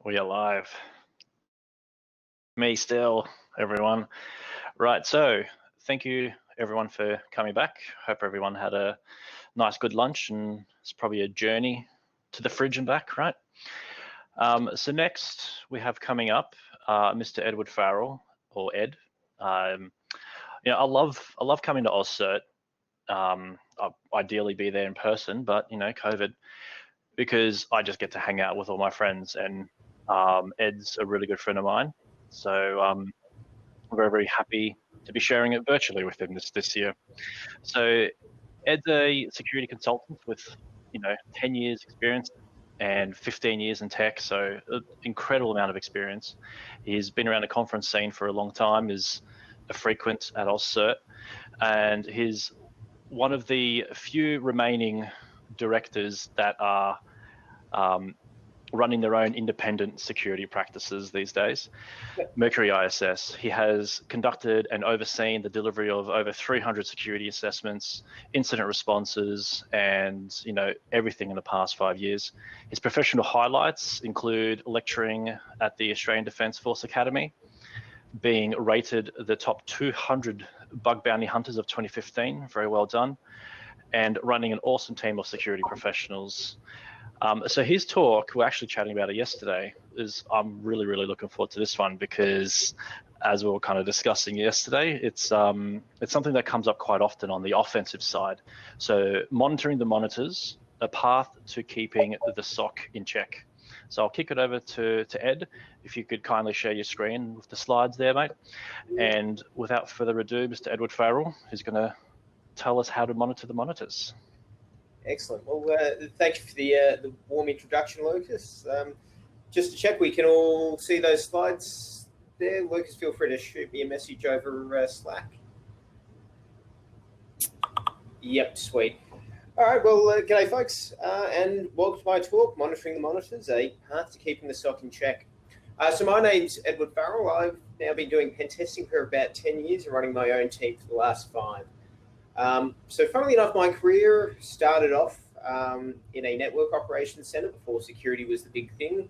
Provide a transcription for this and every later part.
We are live. Me still, everyone. Right, so thank you everyone for coming back. Hope everyone had a nice good lunch, and it's probably a journey to the fridge and back, right? So next we have coming up Mr. Edward Farrell, or Ed. I love coming to AusCERT. I'll ideally be there in person, but COVID, because I just get to hang out with all my friends, and Ed's a really good friend of mine, so I'm very, very happy to be sharing it virtually with him this year. So Ed's a security consultant with 10 years experience and 15 years in tech, so an incredible amount of experience. He's been around the conference scene for a long time, is a frequent at AusCERT, and he's one of the few remaining directors that are running their own independent security practices these days. Mercury ISS. He has conducted and overseen the delivery of over 300 security assessments, incident responses, and everything in the past 5 years. His professional highlights include lecturing at the Australian Defence Force Academy, being rated the top 200 bug bounty hunters of 2015, very well done, and running an awesome team of security professionals. So his talk, we're actually chatting about it yesterday, I'm really, really looking forward to this one, because as we were kind of discussing yesterday, it's something that comes up quite often on the offensive side. So monitoring the monitors, a path to keeping the SOC in check. So I'll kick it over to Ed, if you could kindly share your screen with the slides there, mate. And without further ado, Mr. Edward Farrell is going to tell us how to monitor the monitors. Excellent. Well, thank you for the warm introduction, Lucas. Just to check, we can all see those slides there. Lucas, feel free to shoot me a message over Slack. Yep, sweet. All right, well, g'day, folks, and welcome to my talk, Monitoring the Monitors, a path to keeping the SOC in check. So my name's Edward Farrell. I've now been doing pen testing for about 10 years and running my own team for the last 5. So funnily enough, my career started off in a network operations center before security was the big thing,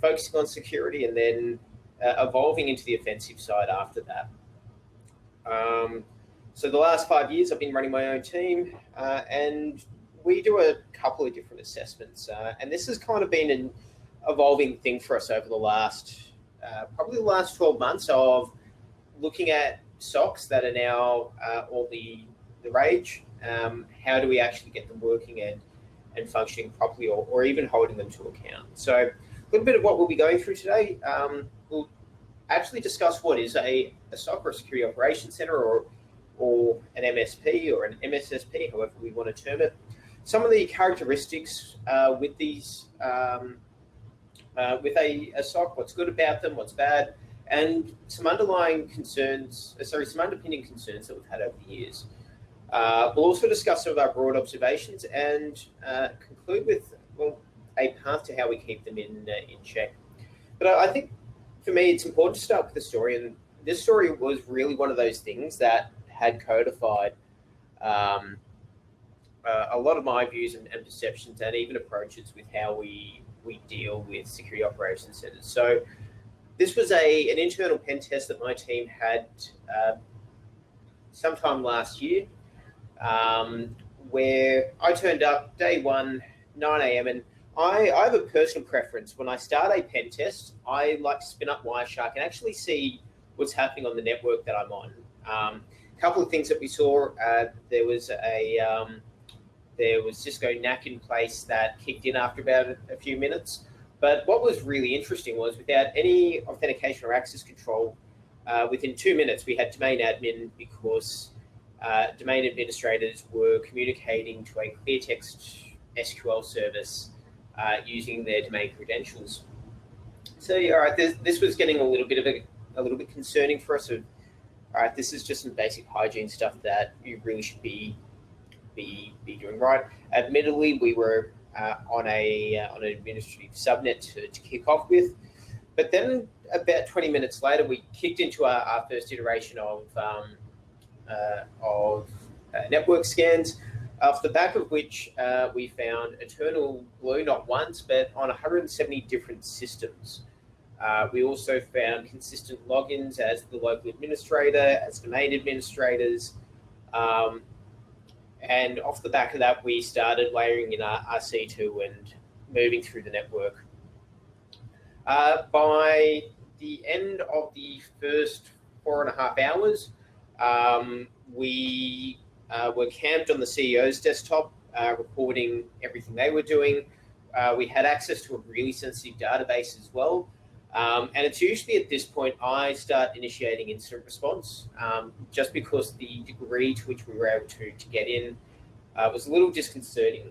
focusing on security, and then evolving into the offensive side after that. So the last 5 years, I've been running my own team, and we do a couple of different assessments. And this has kind of been an evolving thing for us over the last, probably the last 12 months, of looking at SOCs that are now all the rage. How do we actually get them working and functioning properly, or even holding them to account? So a little bit of what we'll be going through today. We'll actually discuss what is a SOC, or a security operations center, or an MSP, or an MSSP, however we want to term it. Some of the characteristics with these, with a SOC, what's good about them, what's bad, and some underlying concerns, some underpinning concerns that we've had over the years. We'll also discuss some of our broad observations and conclude with, well, a path to how we keep them in check. But I think for me, it's important to start with the story, and this story was really one of those things that had codified a lot of my views and perceptions, and even approaches with how we deal with security operations centers. So this was an internal pen test that my team had sometime last year, where I turned up day one, 9 a.m. And I have a personal preference. When I start a pen test, I like to spin up Wireshark and actually see what's happening on the network that I'm on. A couple of things that we saw, there was Cisco NAC in place that kicked in after about a few minutes. But what was really interesting was, without any authentication or access control, within 2 minutes, we had domain admin, because domain administrators were communicating to a clear text SQL service using their domain credentials. So yeah, all right, this was getting a little bit concerning for us. All right, this is just some basic hygiene stuff that you really should be doing right. Admittedly, we were on an administrative subnet to kick off with, but then about 20 minutes later, we kicked into our first iteration of network scans. Off the back of which we found eternal blue not once, but on 170 different systems. We also found consistent logins as the local administrator, as domain administrators, and off the back of that, we started layering in our RC2 and moving through the network. By the end of the first 4.5 hours, we were camped on the CEO's desktop, recording everything they were doing. We had access to a really sensitive database as well. And it's usually at this point I start initiating incident response, just because the degree to which we were able to get in was a little disconcerting.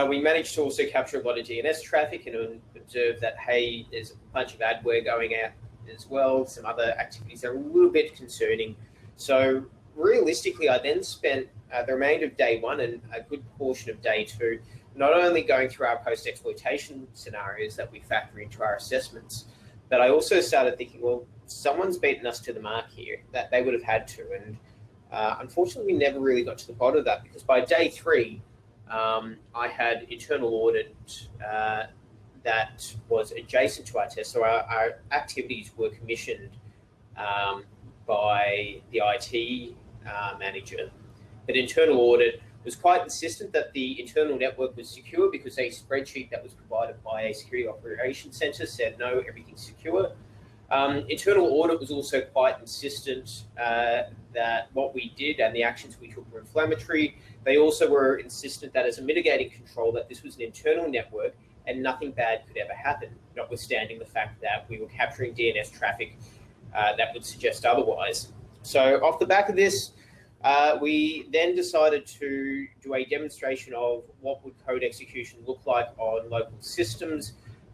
We managed to also capture a lot of DNS traffic and observe that, hey, there's a bunch of adware going out as well, some other activities that are a little bit concerning. So realistically, I then spent the remainder of day one and a good portion of day two not only going through our post-exploitation scenarios that we factor into our assessments, but I also started thinking, well, someone's beaten us to the mark here, that they would have had to. And unfortunately, we never really got to the bottom of that, because by day three, I had internal audit that was adjacent to our test. So our activities were commissioned by the IT manager. But internal audit was quite insistent that the internal network was secure, because a spreadsheet that was provided by a security operations center said, no, everything's secure. Internal audit was also quite insistent that what we did and the actions we took were inflammatory. They also were insistent that as a mitigating control, that this was an internal network and nothing bad could ever happen, notwithstanding the fact that we were capturing DNS traffic that would suggest otherwise. So off the back of this, we then decided to do a demonstration of what would code execution look like on local systems,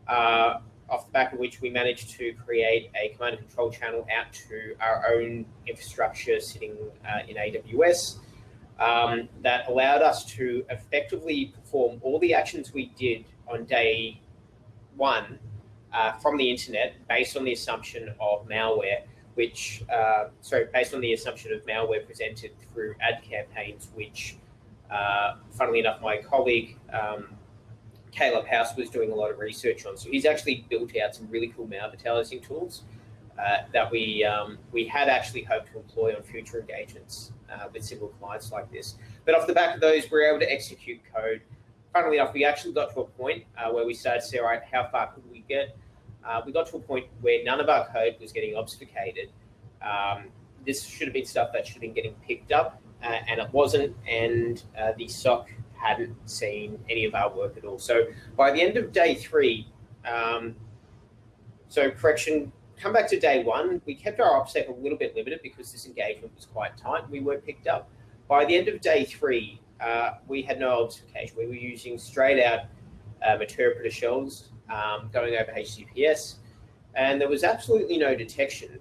off the back of which we managed to create a command and control channel out to our own infrastructure sitting in AWS that allowed us to effectively perform all the actions we did on day one from the internet based on the assumption of malware, which, based on the assumption of malware presented through ad campaigns, which, funnily enough, my colleague, Caleb House, was doing a lot of research on. So he's actually built out some really cool malvertising tools that we had actually hoped to employ on future engagements with single clients like this. But off the back of those, we were able to execute code. Funnily enough, we actually got to a point where we started to say, all right, how far could we get? We got to a point where none of our code was getting obfuscated. This should have been stuff that should have been getting picked up, and it wasn't, and the SOC hadn't seen any of our work at all. So by the end of day three, come back to day one, we kept our OPSEC a little bit limited because this engagement was quite tight. We weren't picked up. By the end of day three, we had no obfuscation. We were using straight out interpreter shells going over HTTPS, and there was absolutely no detection.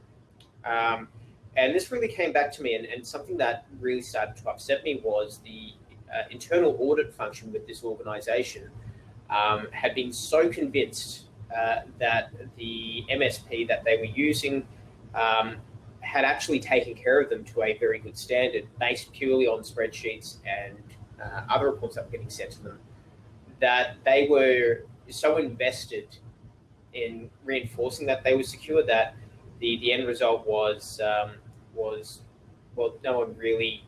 And this really came back to me, and something that really started to upset me was the internal audit function with this organization had been so convinced that the MSP that they were using had actually taken care of them to a very good standard based purely on spreadsheets and other reports that were getting sent to them, that they were so invested in reinforcing that they were secure that the end result was well, no one really,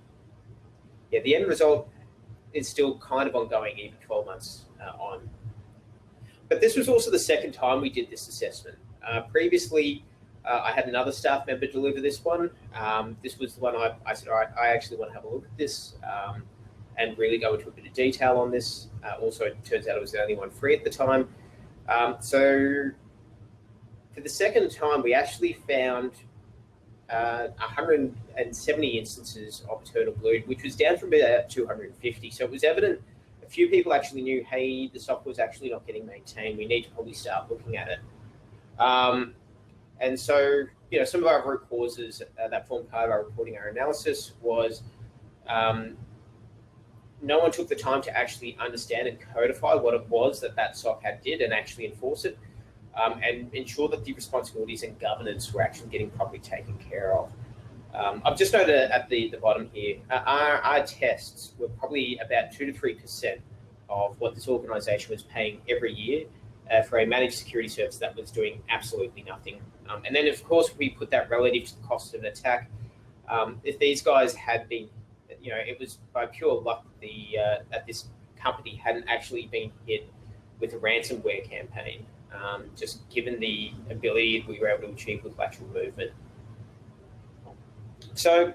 the end result is still kind of ongoing even 12 months on. But this was also the second time we did this assessment. Previously, I had another staff member deliver this one. This was the one I said, all right, I actually want to have a look at this and really go into a bit of detail on this. Also, it turns out it was the only one free at the time. So for the second time, we actually found 170 instances of eternal blue, which was down from about 250. So it was evident a few people actually knew, hey, the software was actually not getting maintained. We need to probably start looking at it. And so, some of our root causes that formed part of our reporting, our analysis was no one took the time to actually understand and codify what it was that SOC did and actually enforce it, and ensure that the responsibilities and governance were actually getting properly taken care of. I've just noted at the bottom here, our tests were probably about 2 to 3% of what this organisation was paying every year for a managed security service that was doing absolutely nothing. And then, of course, we put that relative to the cost of an attack. If these guys had been, it was by pure luck that this company hadn't actually been hit with a ransomware campaign, just given the ability we were able to achieve with lateral movement. So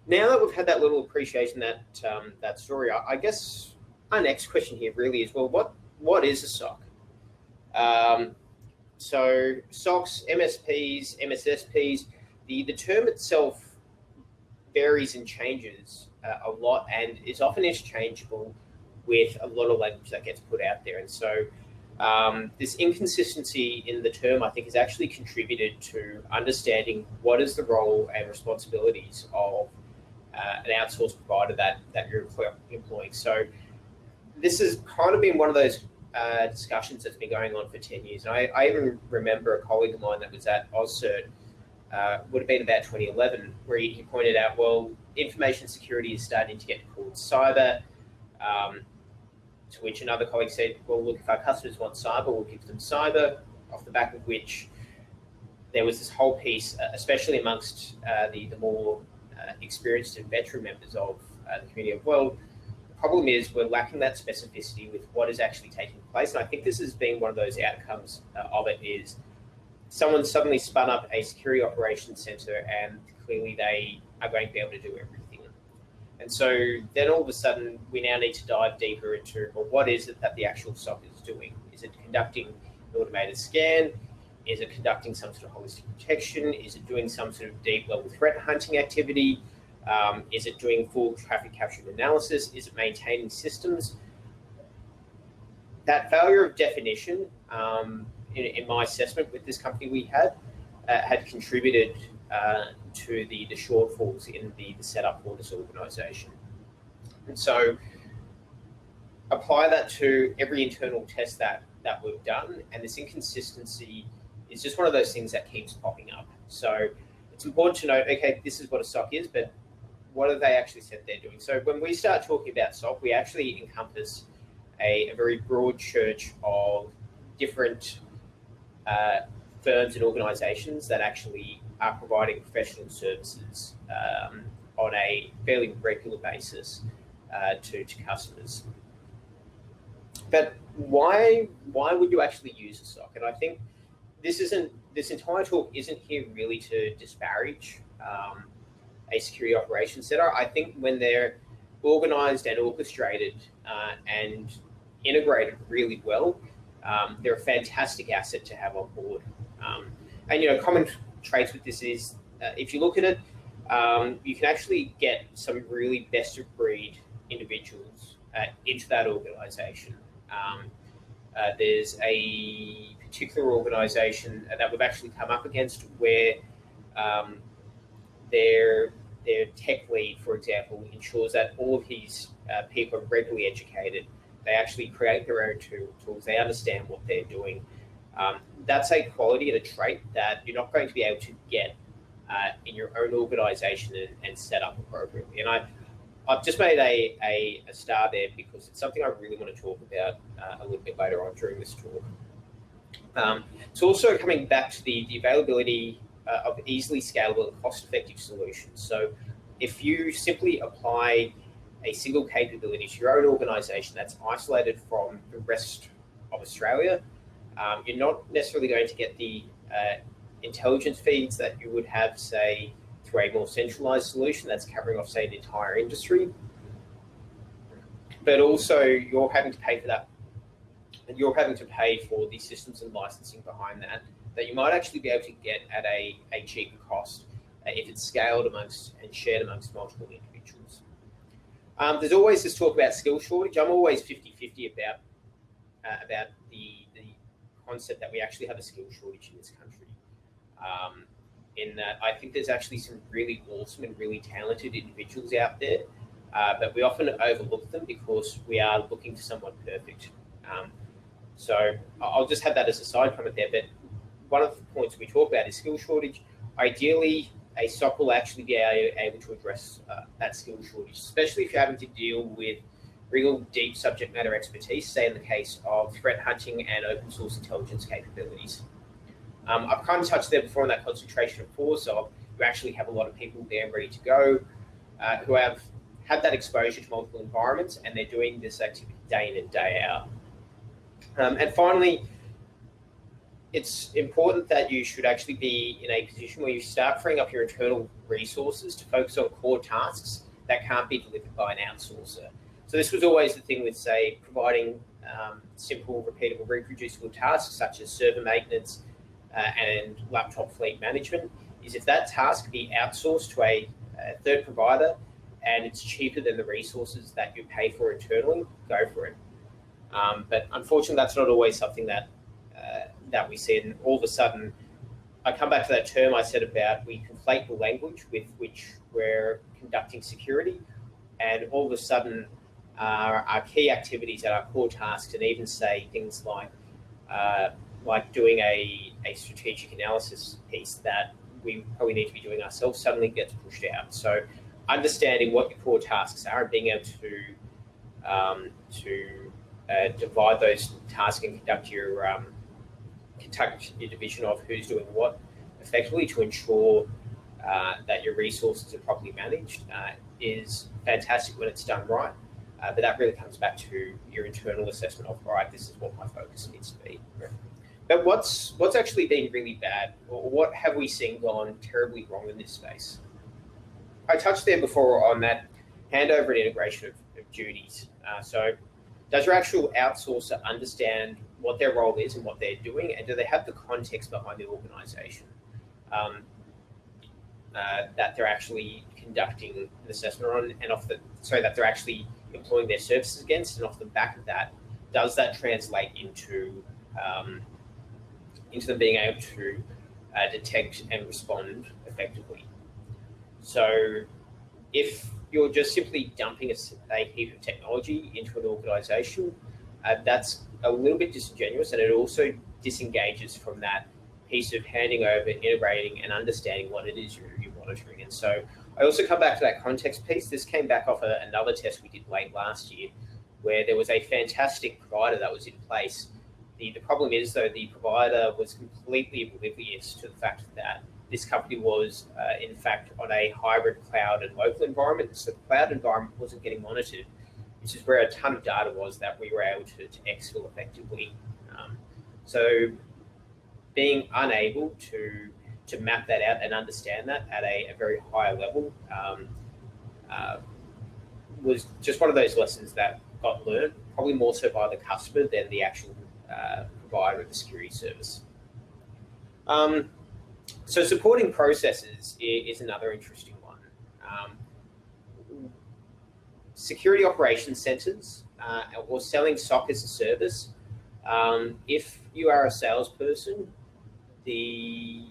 now that we've had that little appreciation, that story, I guess our next question here really is, well, what is a SOC? So SOCs, MSPs, MSSPs, the term itself varies and changes a lot and is often interchangeable with a lot of language that gets put out there. And so this inconsistency in the term, I think, has actually contributed to understanding what is the role and responsibilities of an outsourced provider that you're employing. So this has kind of been one of those discussions that's been going on for 10 years. And I even remember a colleague of mine that was at AusCERT, would have been about 2011, where he pointed out, well, information security is starting to get called cyber, to which another colleague said, well, look, if our customers want cyber, we'll give them cyber, off the back of which there was this whole piece, especially amongst the more experienced and veteran members of the community of, well, the problem is we're lacking that specificity with what is actually taking place. And I think this has been one of those outcomes of it is someone suddenly spun up a security operations center and clearly they are going to be able to do everything. And so then all of a sudden, we now need to dive deeper into, well, what is it that the actual SOC is doing? Is it conducting an automated scan? Is it conducting some sort of holistic protection? Is it doing some sort of deep level threat hunting activity? Is it doing full traffic capture analysis? Is it maintaining systems? That failure of definition, in my assessment with this company we had contributed to the shortfalls in the setup for this organisation. And so apply that to every internal test that we've done, and this inconsistency is just one of those things that keeps popping up. So it's important to know, okay, this is what a SOC is, but what have they actually said they're doing? So when we start talking about SOC, we actually encompass a very broad church of different firms and organisations that actually are providing professional services on a fairly regular basis to customers. But why would you actually use a SOC? And I think this entire talk isn't here really to disparage a security operations center. I think when they're organised and orchestrated and integrated really well, they're a fantastic asset to have on board. And common traits with this is, if you look at it, you can actually get some really best of breed individuals into that organisation. There's a particular organisation that we've actually come up against where their tech lead, for example, ensures that all of his people are regularly educated. They actually create their own tools. They understand what they're doing. That's a quality and a trait that you're not going to be able to get in your own organisation and set up appropriately. And I've just made a star there because it's something I really want to talk about a little bit later on during this talk. It's also coming back to the availability of easily scalable and cost-effective solutions. So if you simply apply a single capability to your own organisation that's isolated from the rest of Australia, you're not necessarily going to get the intelligence feeds that you would have, say, through a more centralised solution that's covering off, say, the entire industry. But also you're having to pay for that. And you're having to pay for the systems and licensing behind that you might actually be able to get at a cheaper cost if it's scaled amongst and shared amongst multiple individuals. There's always this talk about skill shortage. I'm always 50-50 about the concept that we actually have a skill shortage in this country. In that I think there's actually some really awesome and really talented individuals out there, but we often overlook them because we are looking for someone perfect. So I'll just have that as a side comment there, but one of the points we talk about is skill shortage. Ideally, a SOC will actually be able to address that skill shortage, especially if you're having to deal with real deep subject matter expertise, say in the case of threat hunting and open source intelligence capabilities. I've kind of touched there before on that concentration of force of you actually have a lot of people there and ready to go who have had that exposure to multiple environments, and they're doing this activity day in and day out. And finally, it's important that you should actually be in a position where you start freeing up your internal resources to focus on core tasks that can't be delivered by an outsourcer. So this was always the thing with, say, providing simple, repeatable, reproducible tasks such as server maintenance and laptop fleet management, is if that task can be outsourced to a third provider and it's cheaper than the resources that you pay for internally, go for it. But unfortunately, that's not always something that we see. And all of a sudden, I come back to that term I said about we conflate the language with which we're conducting security, and all of a sudden, our key activities and our core tasks, and even say things like doing a strategic analysis piece that we probably need to be doing ourselves, suddenly gets pushed out. So understanding what your core tasks are and being able to divide those tasks and conduct your division of who's doing what effectively to ensure that your resources are properly managed is fantastic when it's done right. But that really comes back to your internal assessment of, all right, this is what my focus needs to be. But what's actually been really bad, or what have we seen gone terribly wrong in this space? I touched there before on that handover and integration of duties. So does your actual outsourcer understand what their role is and what they're doing, and do they have the context behind the organization that they're actually conducting an assessment on, and that they're actually employing their services against, and off the back of that, does that translate into them being able to detect and respond effectively? So if you're just simply dumping a heap of technology into an organization, that's a little bit disingenuous, and it also disengages from that piece of handing over, integrating, and understanding what it is you're monitoring. And so I also come back to that context piece. This came back off another test we did late last year, where there was a fantastic provider that was in place. The problem is, though, the provider was completely oblivious to the fact that this company was, in fact, on a hybrid cloud and local environment. So the cloud environment wasn't getting monitored, which is where a ton of data was that we were able to exfil effectively. So being unable to map that out and understand that at a very high level was just one of those lessons that got learned, probably more so by the customer than the actual provider of the security service. So supporting processes is another interesting one. Security operations centers or selling SOC as a service. If you are a salesperson, the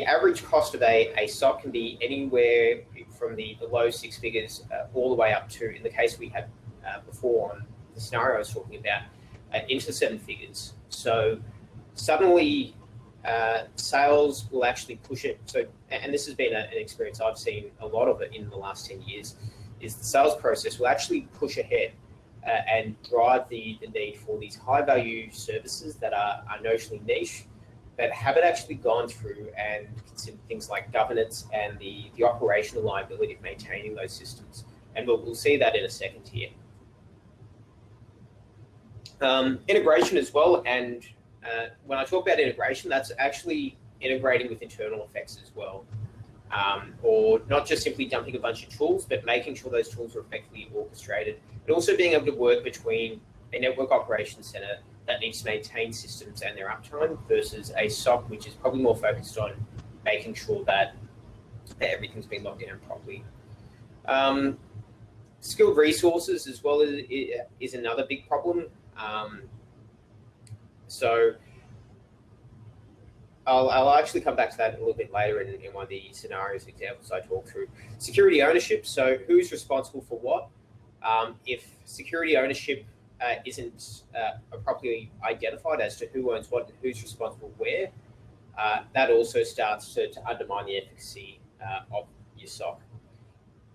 average cost of a SOC can be anywhere from the low six figures all the way up to, in the case we had before on the scenario I was talking about, into 7 figures. So suddenly sales will actually push it. So, and this has been an experience I've seen a lot of it in the last 10 years, is the sales process will actually push ahead and drive the need for these high value services that are notionally niche, but haven't actually gone through and considered things like governance and the operational liability of maintaining those systems. And we'll see that in a second here. Integration as well, and when I talk about integration, that's actually integrating with internal effects as well. Or not just simply dumping a bunch of tools, but making sure those tools are effectively orchestrated, and also being able to work between a network operations center that needs to maintain systems and their uptime versus a SOC, which is probably more focused on making sure that everything's been locked down properly. Skilled resources as well is another big problem. So I'll actually come back to that a little bit later in one of the scenarios examples I talk through. Security ownership, so who's responsible for what? If security ownership isn't properly identified as to who owns what and who's responsible where, that also starts to undermine the efficacy of your SOC.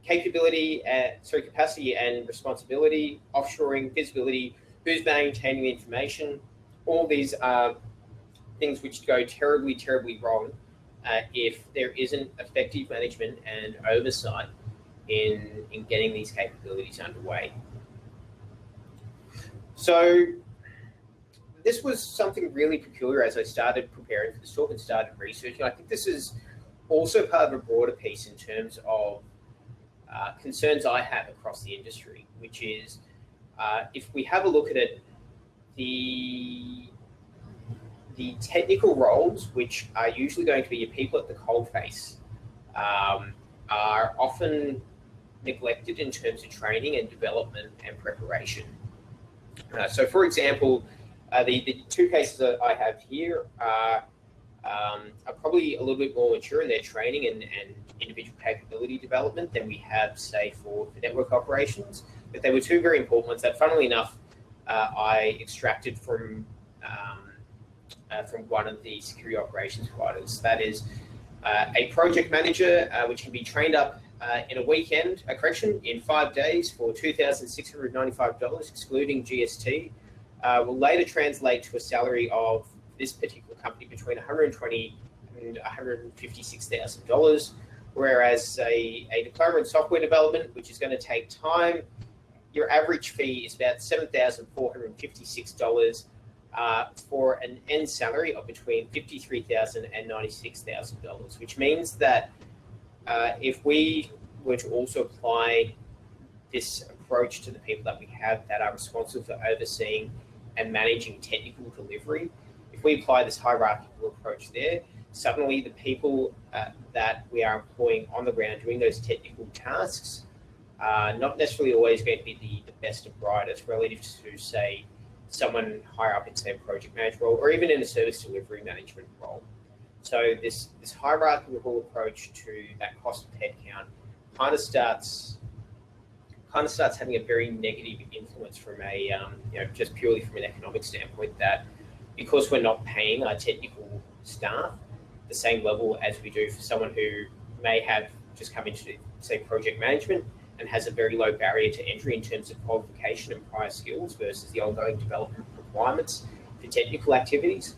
Capacity and responsibility, offshoring, visibility, who's maintaining the information. All these are things which go terribly, terribly wrong if there isn't effective management and oversight in getting these capabilities underway. So this was something really peculiar as I started preparing for this talk and started researching. I think this is also part of a broader piece in terms of concerns I have across the industry, which is if we have a look at it, the technical roles, which are usually going to be your people at the coalface, are often neglected in terms of training and development and preparation. So, for example, the two cases that I have here are probably a little bit more mature in their training and individual capability development than we have, say, for network operations. But they were two very important ones that, funnily enough, I extracted from one of the security operations providers. That is a project manager, which can be trained up in a weekend, in 5 days for $2,695, excluding GST, will later translate to a salary of this particular company between $120,000 and $156,000. Whereas a diploma in software development, which is going to take time, your average fee is about $7,456 for an end salary of between $53,000 and $96,000, which means that if we were to also apply this approach to the people that we have that are responsible for overseeing and managing technical delivery, if we apply this hierarchical approach there, suddenly the people that we are employing on the ground doing those technical tasks are not necessarily always going to be the best and brightest relative to, say, someone higher up in, say, a project manager role, or even in a service delivery management role. So this hierarchical approach to that cost of headcount kind of starts having a very negative influence from a just purely from an economic standpoint, that because we're not paying our technical staff the same level as we do for someone who may have just come into, say, project management and has a very low barrier to entry in terms of qualification and prior skills versus the ongoing development requirements for technical activities,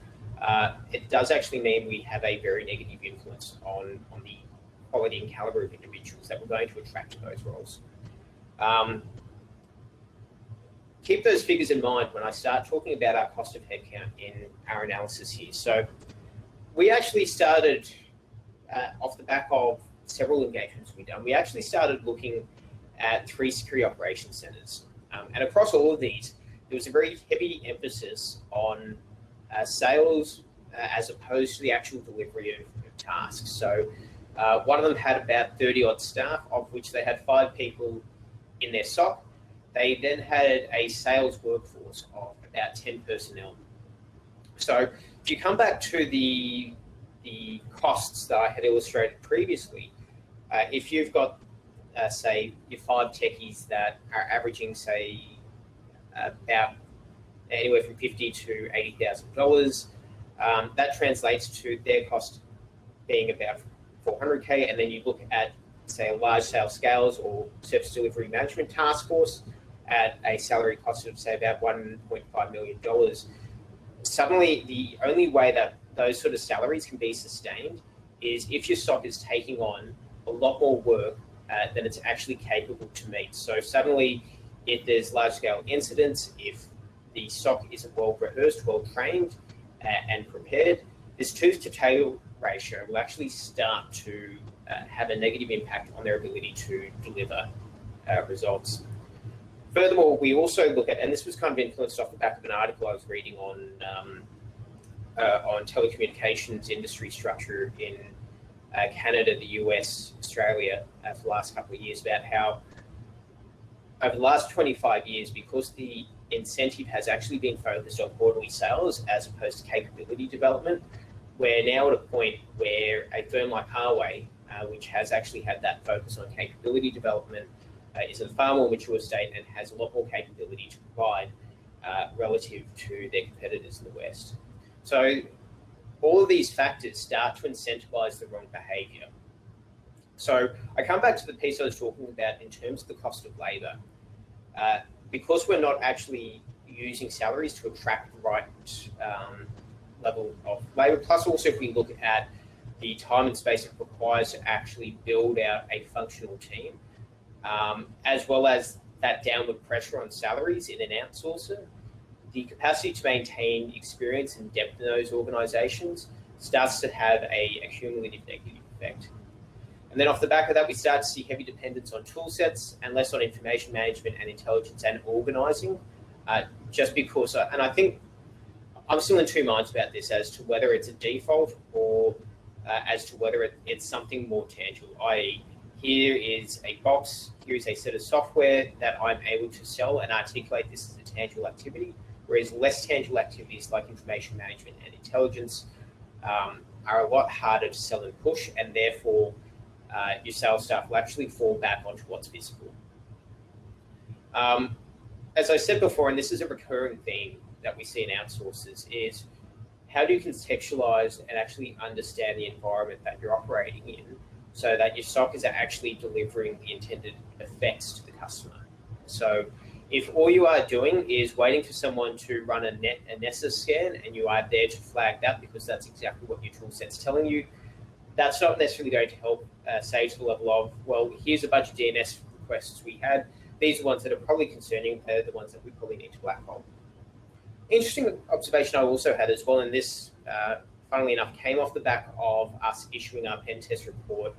it does actually mean we have a very negative influence on the quality and caliber of individuals that we're going to attract to those roles. Keep those figures in mind when I start talking about our cost of headcount in our analysis here. So we actually started off the back of several engagements we've done. We actually started looking at 3 security operations centers. And across all of these, there was a very heavy emphasis on sales as opposed to the actual delivery of tasks. So one of them had about 30 odd staff, of which they had 5 people in their SOC. They then had a sales workforce of about 10 personnel. So if you come back to the costs that I had illustrated previously, if you've got, say, your 5 techies that are averaging, say, about anywhere from $50,000 to $80,000, that translates to their cost being about $400K. And then you look at, say, a large sales scales or service delivery management task force at a salary cost of, say, about $1.5 million. Suddenly, the only way that those sort of salaries can be sustained is if your SOC is taking on a lot more work than it's actually capable to meet. So suddenly, if there's large-scale incidents, if the SOC isn't well-rehearsed, well-trained, and prepared, this tooth-to-tail ratio will actually start to have a negative impact on their ability to deliver results. Furthermore, we also look at, and this was kind of influenced off the back of an article I was reading on telecommunications industry structure in Canada, the US, Australia for the last couple of years, about how over the last 25 years, because the incentive has actually been focused on quarterly sales as opposed to capability development, we're now at a point where a firm like Harway, which has actually had that focus on capability development, is in a far more mature state and has a lot more capability to provide relative to their competitors in the West. So all of these factors start to incentivize the wrong behavior. So I come back to the piece I was talking about in terms of the cost of labour. Because we're not actually using salaries to attract the right level of labour, plus also if we look at the time and space it requires to actually build out a functional team, as well as that downward pressure on salaries in an outsourcer, the capacity to maintain experience and depth in those organisations starts to have a cumulative negative effect. And then off the back of that, we start to see heavy dependence on tool sets and less on information management and intelligence and organising, just because, and I think I'm still in two minds about this as to whether it's a default or as to whether it's something more tangible, i.e. here is a box, here is a set of software that I'm able to sell and articulate this as a tangible activity, whereas less tangible activities like information management and intelligence are a lot harder to sell and push, and therefore your sales staff will actually fall back onto what's visible. As I said before, and this is a recurring theme that we see in outsourcers, is how do you contextualize and actually understand the environment that you're operating in so that your SOC is actually delivering the intended effects to the customer. So if all you are doing is waiting for someone to run a Nessus scan and you are there to flag that because that's exactly what your tool set's telling you, that's not necessarily going to help say to the level of, well, here's a bunch of DNS requests we had. These are ones that are probably concerning, they're the ones that we probably need to black hole. Interesting observation I also had as well, and this, funnily enough, came off the back of us issuing our pen test report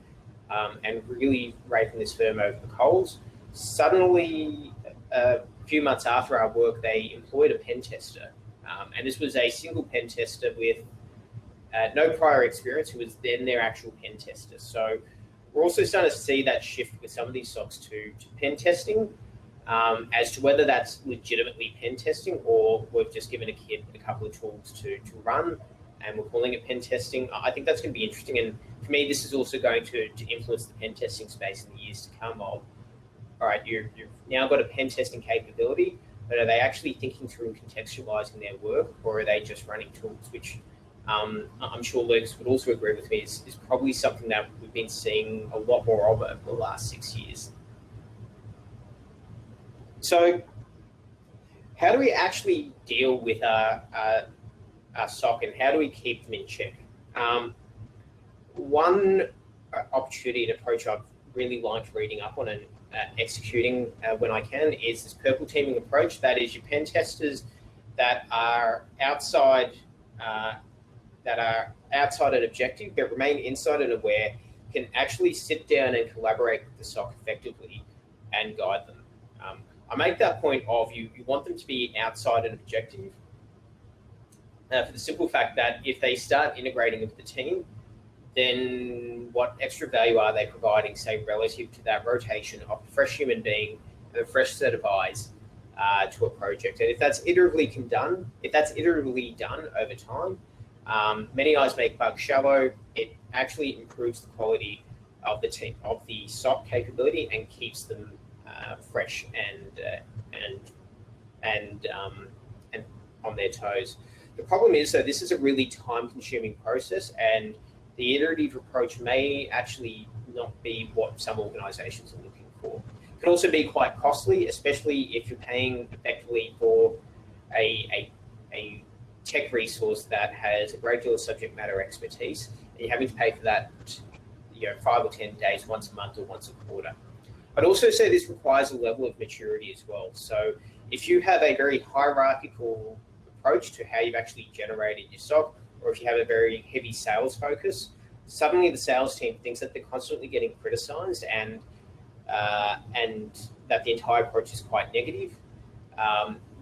and really raking this firm over the coals. Suddenly, a few months after our work, they employed a pen tester. And this was a single pen tester with no prior experience, who was then their actual pen tester. So we're also starting to see that shift with some of these SOCs to pen testing. As to whether that's legitimately pen testing or we've just given a kid a couple of tools to run and we're calling it pen testing, I think that's going to be interesting. And for me, this is also going to influence the pen testing space in the years to come of, all right, you've now got a pen testing capability, but are they actually thinking through and contextualizing their work, or are they just running tools, which I'm sure Lucas would also agree with me is probably something that we've been seeing a lot more of over the last 6 years. So how do we actually deal with our SOC and how do we keep them in check? One opportunity and approach I've really liked reading up on and executing when I can is this purple teaming approach. That is your pen testers that are outside an objective but remain inside and aware, can actually sit down and collaborate with the SOC effectively and guide them. I make that point of you want them to be outside an objective for the simple fact that if they start integrating with the team, then what extra value are they providing, say, relative to that rotation of a fresh human being and a fresh set of eyes to a project? And if that's iteratively done over time, many eyes make bugs shallow. It actually improves the quality of the team, of the SOC capability, and keeps them fresh and on their toes. The problem is, though, this is a really time-consuming process, and the iterative approach may actually not be what some organisations are looking for. It can also be quite costly, especially if you're paying effectively for a tech resource that has a great deal of subject matter expertise, and you're having to pay for that, 5 or 10 days, once a month or once a quarter. I'd also say this requires a level of maturity as well. So if you have a very hierarchical approach to how you've actually generated your SOC, or if you have a very heavy sales focus, suddenly the sales team thinks that they're constantly getting criticized and that the entire approach is quite negative,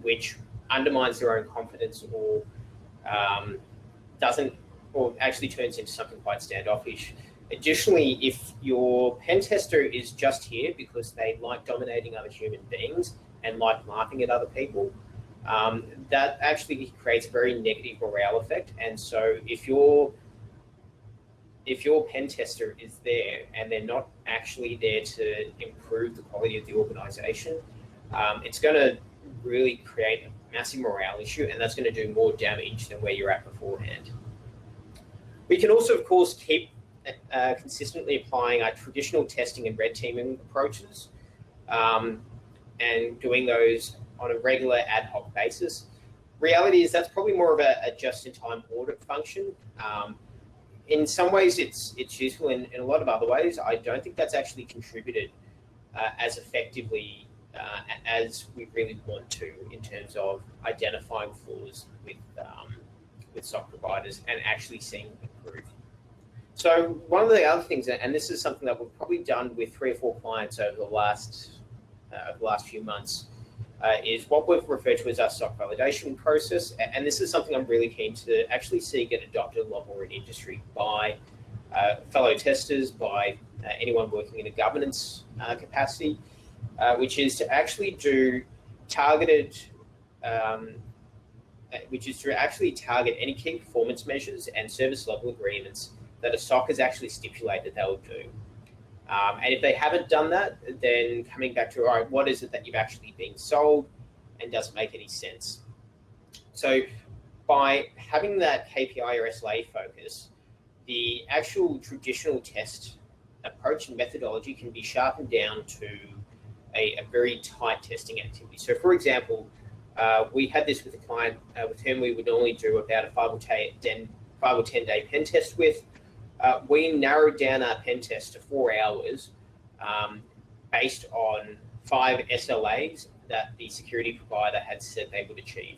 which undermines their own confidence or actually turns into something quite standoffish. Additionally, if your pen tester is just here because they like dominating other human beings and like laughing at other people, that actually creates a very negative morale effect. And so if your pen tester is there and they're not actually there to improve the quality of the organization, it's going to really create a massive morale issue, and that's going to do more damage than where you're at beforehand. We can also, of course, keep consistently applying our traditional testing and red teaming approaches and doing those on a regular ad hoc basis. Reality is that's probably more of a just-in-time audit function. In some ways, it's useful. In a lot of other ways, I don't think that's actually contributed as effectively as we really want to in terms of identifying flaws with SOC providers and actually seeing them improve. So one of the other things, and this is something that we've probably done with 3 or 4 clients over the last few months, is what we've referred to as our SOC validation process. And this is something I'm really keen to actually see get adopted a lot more in industry by fellow testers, by anyone working in a governance capacity, which is to actually do targeted, target any key performance measures and service level agreements that a SOC has actually stipulated they'll do. And if they haven't done that, then coming back to, all right, what is it that you've actually been sold and doesn't make any sense? So by having that KPI or SLA focus, the actual traditional test approach and methodology can be sharpened down to a very tight testing activity. So for example, we had this with a client with whom we would normally do about a 5 or 10 day pen test with. We narrowed down our pen test to 4 hours based on 5 SLAs that the security provider had said they would achieve.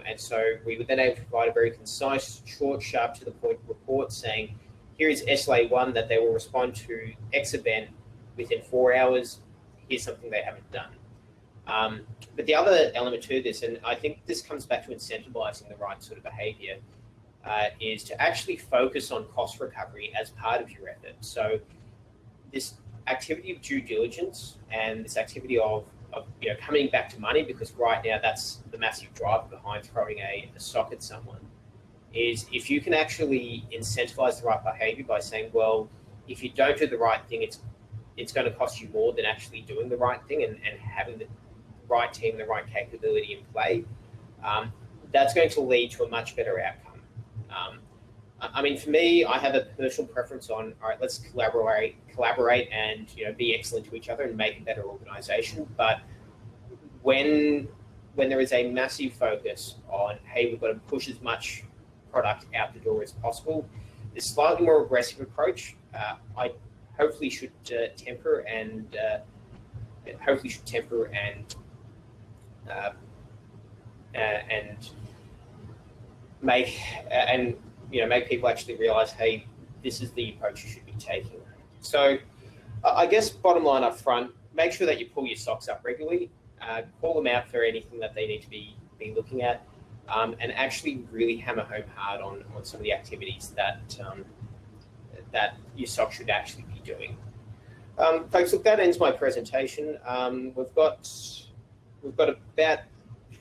And so we were then able to provide a very concise, short, sharp, to the point report saying, here is SLA 1 that they will respond to X event within 4 hours. Here's something they haven't done. But the other element to this, and I think this comes back to incentivizing the right sort of behavior, is to actually focus on cost recovery as part of your effort. So this activity of due diligence and this activity of coming back to money, because right now that's the massive driver behind throwing a SOC at someone, is if you can actually incentivize the right behavior by saying, well, if you don't do the right thing, it's going to cost you more than actually doing the right thing and having the right team, the right capability in play, that's going to lead to a much better outcome. I mean, for me, I have a personal preference on, all right, let's collaborate and be excellent to each other and make a better organization. But when there is a massive focus on, hey, we've got to push as much product out the door as possible, this slightly more aggressive approach, I hopefully should temper and make people actually realize, hey, this is the approach you should be taking. So I guess bottom line up front, make sure that you pull your socks up regularly, call them out for anything that they need to be looking at, and actually really hammer home hard on some of the activities that your SOC should actually be doing. Folks, look, that ends my presentation. We've got about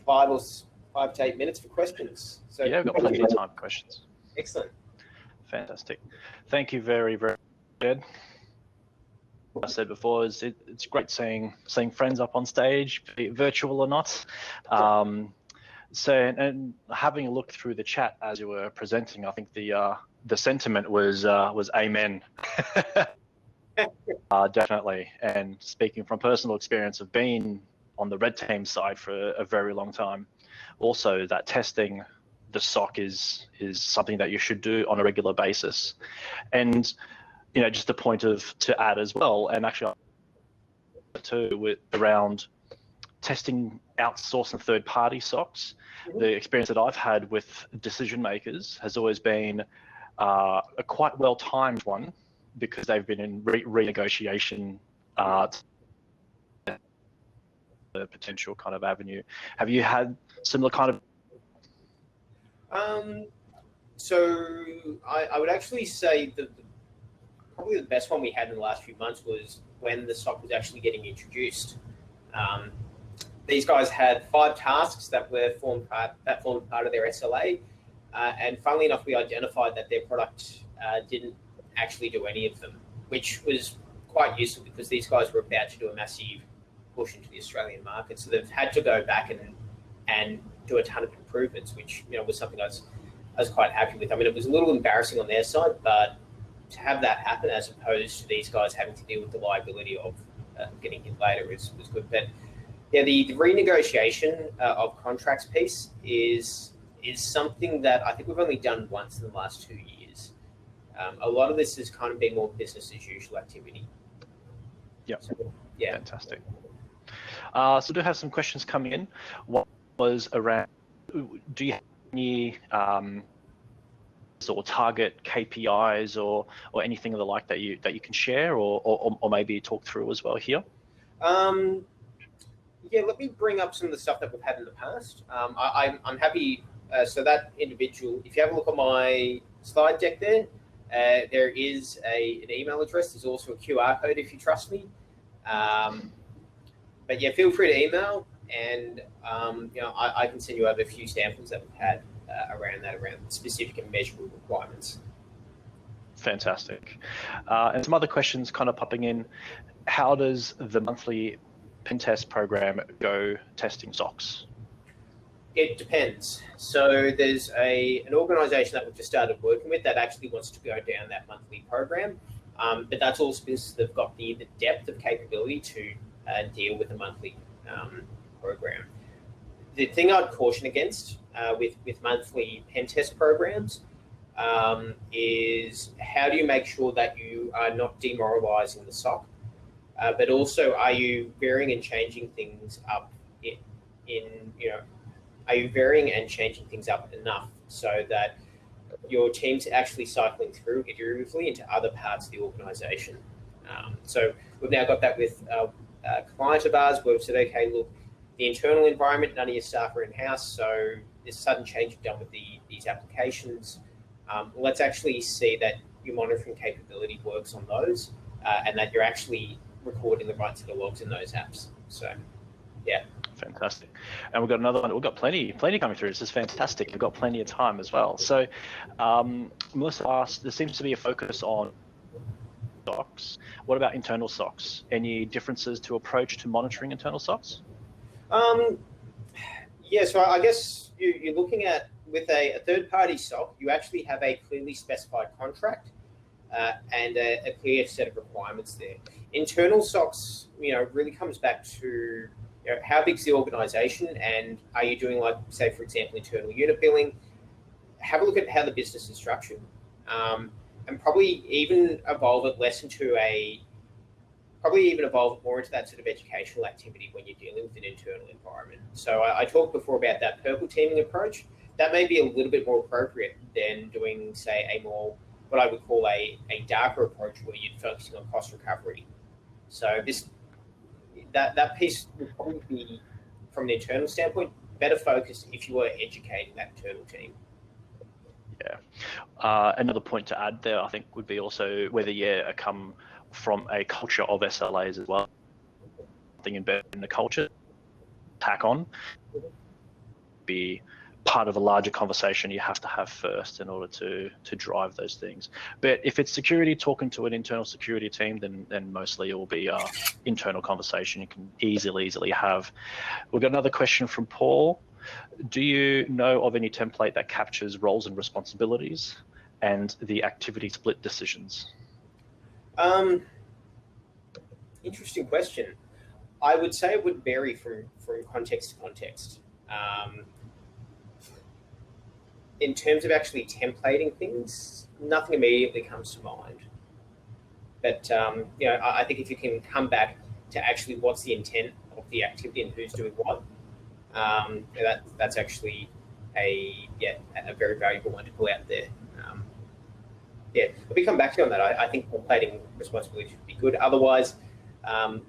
5 to 8 minutes for questions. So yeah, we've got plenty of time for questions. Excellent. Fantastic. Thank you very, very much, Ed. I said before, it's great seeing friends up on stage, be it virtual or not. So, and having a look through the chat as you were presenting, I think the sentiment was amen. Definitely. And speaking from personal experience of being on the red team side for a very long time, also that testing the SOC is something that you should do on a regular basis. And just a point to add as well, and actually too, around testing outsourced and third-party SOCs. The experience that I've had with decision makers has always been a quite well-timed one, because they've been in renegotiation the potential kind of avenue. Have you had similar kind of? So I would actually say that probably the best one we had in the last few months was when the SOC was actually getting introduced. These guys had 5 tasks that formed part of their SLA, and funnily enough, we identified that their product didn't actually do any of them, which was quite useful because these guys were about to do a massive push into the Australian market, so they've had to go back and do a ton of improvements, which was something I was quite happy with. I mean, it was a little embarrassing on their side, but to have that happen as opposed to these guys having to deal with the liability of getting hit later was good. But yeah, the renegotiation of contracts piece is something that I think we've only done once in the last 2 years. A lot of this has kind of been more business as usual activity. Yep. So, yeah. Fantastic. So we do have some questions coming in. One was around, do you have any or target KPIs or anything of the like that you can share or maybe talk through as well here? Yeah, let me bring up some of the stuff that we've had in the past. I'm happy. So that individual, if you have a look at my slide deck there, there is an email address. There's also a QR code if you trust me. But yeah, feel free to email, and I can send you over a few samples that we've had around specific and measurable requirements. Fantastic. And some other questions kind of popping in. How does the monthly Pintest program go testing SOCs? It depends. So there's an organisation that we've just started working with that actually wants to go down that monthly program, but that's also because they've got the depth of capability to deal with a monthly program. The thing I'd caution against with monthly pen test programs is how do you make sure that you are not demoralising the SOC, but also are you varying and changing things up are you varying and changing things up enough so that your team's actually cycling through iteratively into other parts of the organisation? So we've now got that with a client of ours where we've said, okay, look, the internal environment, none of your staff are in-house, so this sudden change you've done with these applications, let's actually see that your monitoring capability works on those and that you're actually recording the right set of logs in those apps. So, yeah. Fantastic. And we've got another one. We've got plenty coming through. This is fantastic. We've got plenty of time as well. So Melissa asked, there seems to be a focus on SOCs. What about internal SOCs? Any differences to approach to monitoring internal SOCs? Yeah, so I guess you're looking at, with a third-party SOC, you actually have a clearly specified contract and a clear set of requirements there. Internal SOCs, really comes back to how big's the organisation, and are you doing, like, say, for example, internal unit billing? Have a look at how the business is structured, and probably even evolve it more into that sort of educational activity when you're dealing with an internal environment. So I talked before about that purple teaming approach. That may be a little bit more appropriate than doing, say, a more, what I would call a darker approach where you're focusing on cost recovery. So that piece would probably be, from the internal standpoint, better focused if you were educating that internal team. Yeah. Another point to add there, I think, would be also whether you come from a culture of SLAs as well. Something embedded in the culture, tack on, be part of a larger conversation you have to have first in order to drive those things. But if it's security talking to an internal security team, then mostly it will be an internal conversation you can easily have. We've got another question from Paul. Do you know of any template that captures roles and responsibilities and the activity split decisions? Interesting question. I would say it would vary from context to context. In terms of actually templating things, nothing immediately comes to mind. But I think if you can come back to actually what's the intent of the activity and who's doing what, that's actually a very valuable one to pull out there. Let me come back to you on that. I think templating responsibility should be good. Otherwise, I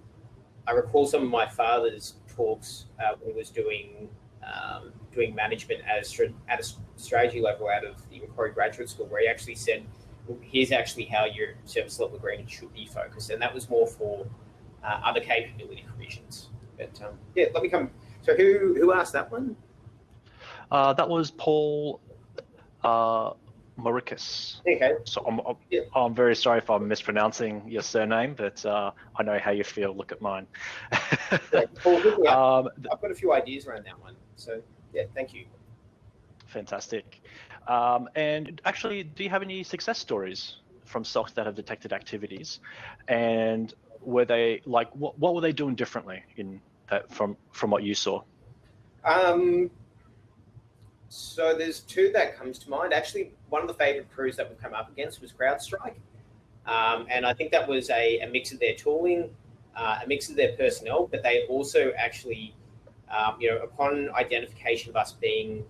recall some of my father's talks when he was doing management at a strategy level out of the Mercury Graduate School, where he actually said, well, here's actually how your service level agreement should be focused. And that was more for other capability provisions. But let me come. So who asked that one? That was Paul Mauricus. Okay. So I'm very sorry if I'm mispronouncing your surname, but I know how you feel. Look at mine. Paul, I've got a few ideas around that one. So thank you. Fantastic. And actually, do you have any success stories from SOCs that have detected activities, and were they like what were they doing differently in that from what you saw? So there's two that comes to mind. Actually, one of the favorite crews that we've come up against was CrowdStrike. And I think that was a mix of their tooling, a mix of their personnel, but they also actually, upon identification of us being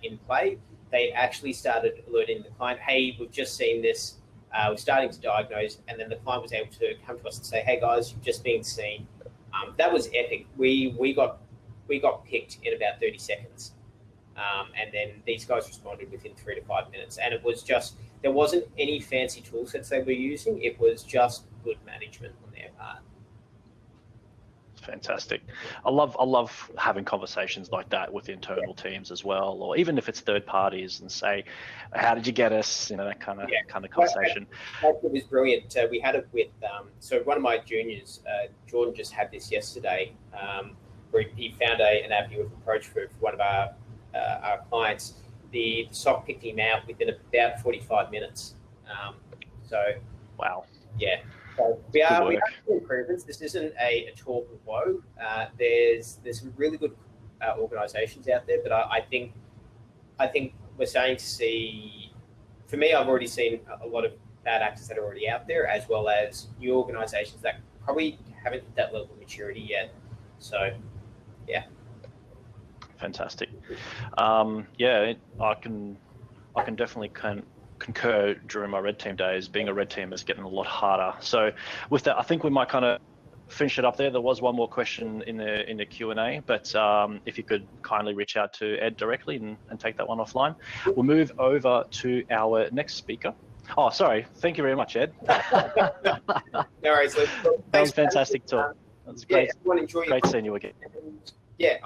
in play, they actually started alerting the client, hey, we've just seen this, we're starting to diagnose, and then the client was able to come to us and say, hey guys, you've just been seen. That was epic. We got picked in about 30 seconds. And then these guys responded within 3 to 5 minutes. And it was just, there wasn't any fancy tool sets they were using. It was just good management on their part. Fantastic. I love having conversations like that with internal teams as well, or even if it's third parties, and say, how did you get us? That kind of conversation. It was brilliant. We had it with, so one of my juniors, Jordan, just had this yesterday, where he found an avenue of approach for one of our clients. The SOC picked him out within about 45 minutes. Wow. Yeah. So we are improvements. This isn't a talk of woe. There's some really good organisations out there, but I think we're starting to see. For me, I've already seen a lot of bad actors that are already out there, as well as new organisations that probably haven't hit that level of maturity yet. So, yeah. Fantastic. Yeah, I can definitely concur. During my red team days, being a red team is getting a lot harder. So with that, I think we might kind of finish it up there. There was one more question in the Q&A, but if you could kindly reach out to Ed directly and take that one offline. We'll move over to our next speaker. Oh, sorry. Thank you very much, Ed. No worries. That was fantastic talk. That was great. Yeah, everyone enjoy great seeing you again. Yeah,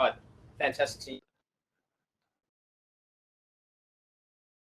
fantastic seeing you.